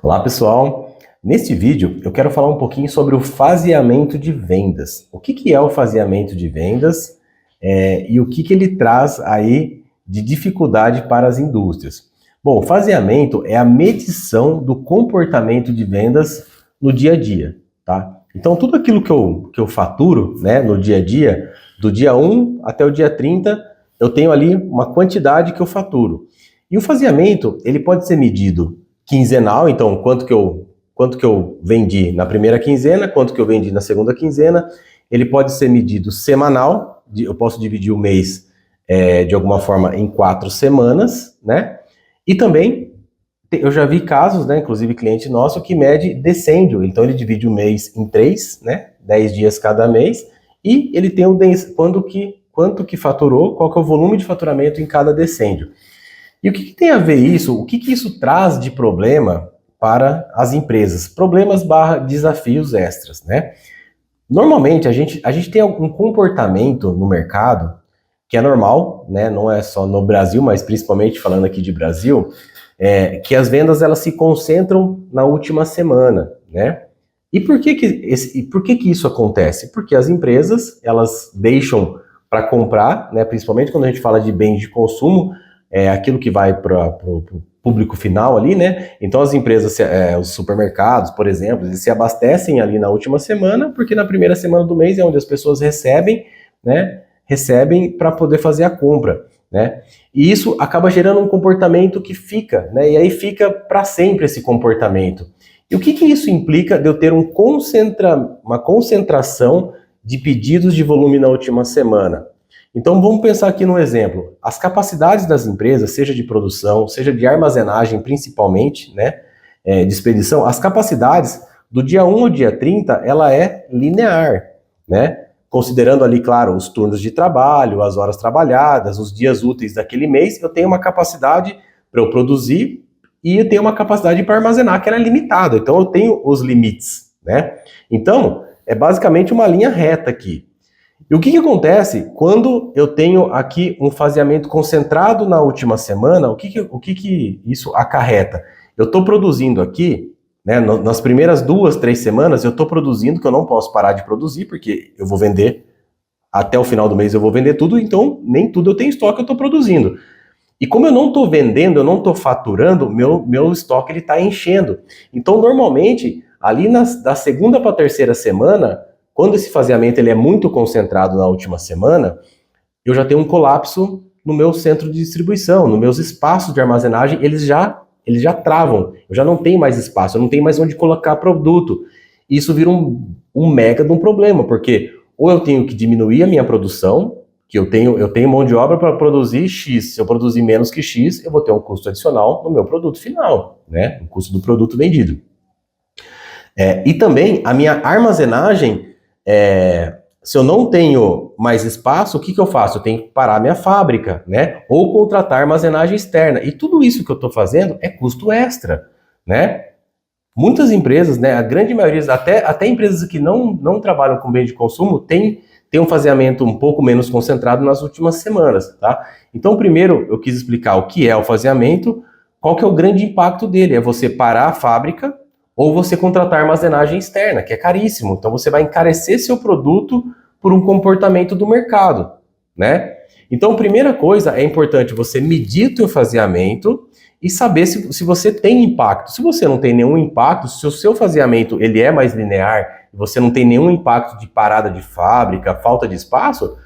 Olá pessoal, neste vídeo eu quero falar um pouquinho sobre o faseamento de vendas. O que é o faseamento de vendas e o que ele traz aí de dificuldade para as indústrias. Bom, o faseamento é a medição do comportamento de vendas no dia a dia, tá? Então tudo aquilo que eu faturo, né, no dia a dia, do dia 1 até o dia 30, eu tenho ali uma quantidade que eu faturo. E o faseamento, ele pode ser medido quinzenal, então quanto que eu vendi na primeira quinzena, quanto que eu vendi na segunda quinzena. Ele pode ser medido semanal, eu posso dividir o mês de alguma forma em 4 semanas, né? E também eu já vi casos, né, inclusive cliente nosso, que mede decêndio, então ele divide o mês em 3, né, 10 dias cada mês, e ele tem quanto que faturou, qual que é o volume de faturamento em cada decêndio. E o que tem a ver isso? O que isso traz de problema para as empresas? Problemas / desafios extras, né? Normalmente a gente tem um comportamento no mercado que é normal, né? Não é só no Brasil, mas principalmente falando aqui de Brasil, que as vendas elas se concentram na última semana, né? E por que isso acontece? Porque as empresas elas deixam para comprar, né? Principalmente quando a gente fala de bens de consumo, aquilo que vai para o público final ali, né? Então as empresas, os supermercados, por exemplo, eles se abastecem ali na última semana, porque na primeira semana do mês é onde as pessoas recebem, né? Recebem para poder fazer a compra, né? E isso acaba gerando um comportamento que fica, né? E aí fica para sempre esse comportamento. E o que isso implica de eu ter uma concentração de pedidos de volume na última semana? Então vamos pensar aqui no exemplo. As capacidades das empresas, seja de produção, seja de armazenagem principalmente, né, de expedição, as capacidades do dia 1 ao dia 30, ela é linear, né? Considerando ali, claro, os turnos de trabalho, as horas trabalhadas, os dias úteis daquele mês, eu tenho uma capacidade para eu produzir e eu tenho uma capacidade para armazenar que ela é limitada. Então eu tenho os limites, né? Então, é basicamente uma linha reta aqui. E o que acontece quando eu tenho aqui um faseamento concentrado na última semana? O que isso acarreta? Eu estou produzindo aqui, né, nas primeiras 2, 3 semanas, eu estou produzindo, que eu não posso parar de produzir, porque eu vou vender, até o final do mês eu vou vender tudo, então nem tudo eu tenho estoque, eu estou produzindo. E como eu não estou vendendo, eu não estou faturando, meu estoque está enchendo. Então, normalmente, ali da segunda para a terceira semana, quando esse faseamento ele é muito concentrado na última semana, eu já tenho um colapso no meu centro de distribuição, nos meus espaços de armazenagem, eles já travam. Eu já não tenho mais espaço, eu não tenho mais onde colocar produto. Isso vira um mega de um problema, porque ou eu tenho que diminuir a minha produção, que eu tenho mão de obra para produzir X. Se eu produzir menos que X, eu vou ter um custo adicional no meu produto final, né? O custo do produto vendido. E também a minha armazenagem, se eu não tenho mais espaço, o que eu faço? Eu tenho que parar minha fábrica, né? Ou contratar armazenagem externa. E tudo isso que eu estou fazendo é custo extra, né? Muitas empresas, né? A grande maioria, até empresas que não trabalham com bem de consumo, tem um faseamento um pouco menos concentrado nas últimas semanas, tá? Então, primeiro, eu quis explicar o que é o faseamento, qual que é o grande impacto dele. É você parar a fábrica, ou você contratar armazenagem externa, que é caríssimo. Então você vai encarecer seu produto por um comportamento do mercado, né? Então, primeira coisa, é importante você medir o seu faseamento e saber se você tem impacto. Se você não tem nenhum impacto, se o seu faseamento ele é mais linear, e você não tem nenhum impacto de parada de fábrica, falta de espaço,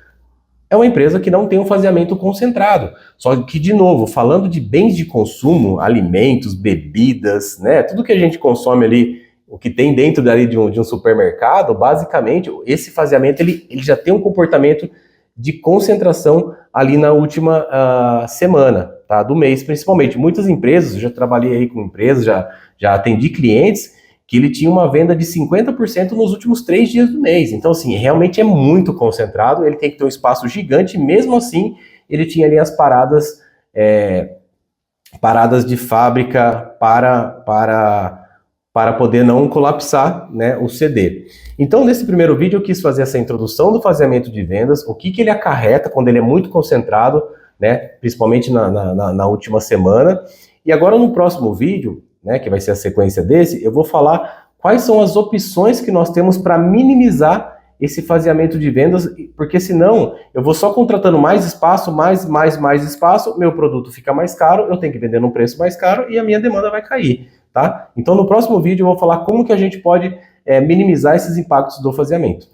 é uma empresa que não tem um faseamento concentrado. Só que, de novo, falando de bens de consumo, alimentos, bebidas, né, tudo que a gente consome ali, o que tem dentro dali de um supermercado, basicamente, esse faseamento ele já tem um comportamento de concentração ali na última semana, tá, do mês, principalmente. Muitas empresas, eu já trabalhei aí com empresas, já atendi clientes, que ele tinha uma venda de 50% nos últimos 3 dias do mês. Então, assim, realmente é muito concentrado, ele tem que ter um espaço gigante, e mesmo assim, ele tinha ali as paradas de fábrica para poder não colapsar, né, o CD. Então, nesse primeiro vídeo, eu quis fazer essa introdução do faseamento de vendas, o que ele acarreta quando ele é muito concentrado, né, principalmente na última semana. E agora, no próximo vídeo, né, que vai ser a sequência desse, eu vou falar quais são as opções que nós temos para minimizar esse faseamento de vendas, porque senão eu vou só contratando mais espaço, mais espaço, meu produto fica mais caro, eu tenho que vender num preço mais caro e a minha demanda vai cair, tá? Então no próximo vídeo eu vou falar como que a gente pode minimizar esses impactos do faseamento.